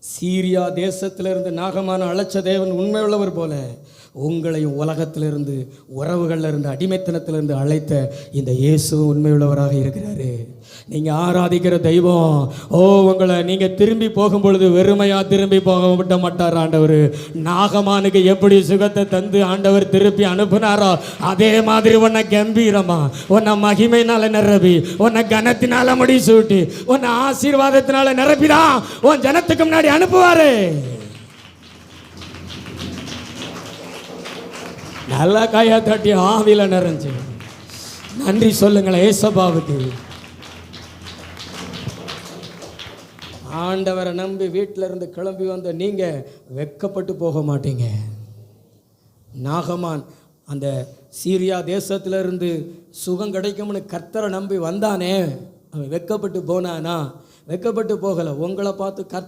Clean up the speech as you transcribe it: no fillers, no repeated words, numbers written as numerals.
சீரியா தேசத்திலிருந்து நாகமான அழைச்ச தேவன் உண்மை உள்ளவர் போல உங்களையும் உலகத்திலிருந்து உறவுகளிலிருந்து அடிமைத்தனத்திலிருந்து அழைத்த இந்த இயேசு உண்மையுள்ளவராக இருக்கிறாரு. நீங்கள் ஆராதிக்கிற தெய்வம் உங்களை நீங்கள் திரும்பி போகும் பொழுது வெறுமையாக திரும்பி போக விட மாட்டார் ஆண்டவர். நாகமானுக்கு எப்படி சுகத்தை தந்து ஆண்டவர் திருப்பி அனுப்புனாரோ அதே மாதிரி உன்னை கம்பீரமா, உன்னை மகிமையினால நிரப்பி, உன்னை கனத்தினால முடி சூட்டி, உன்னை ஆசீர்வாதத்தினால நிரப்பிதான் உன் ஜனத்துக்கு முன்னாடி அனுப்புவாரு. நல்லா கையா தட்டி ஆவில நிறைஞ்சு நன்றி சொல்லுங்களேன் ஏசப்பாவுக்கு. ஆண்டவரை நம்பி வீட்டில் இருந்து கிளம்பி வந்த நீங்கள் வெட்கப்பட்டு போக மாட்டீங்க. நாகமான் அந்த சீரியா தேசத்திலிருந்து சுகம் கிடைக்கும்னு கர்த்தரை நம்பி வந்தானே, அவன் வெட்கப்பட்டு போனானா? வெட்கப்பட்டு போகலை. உங்களை பார்த்து கர்த்தர்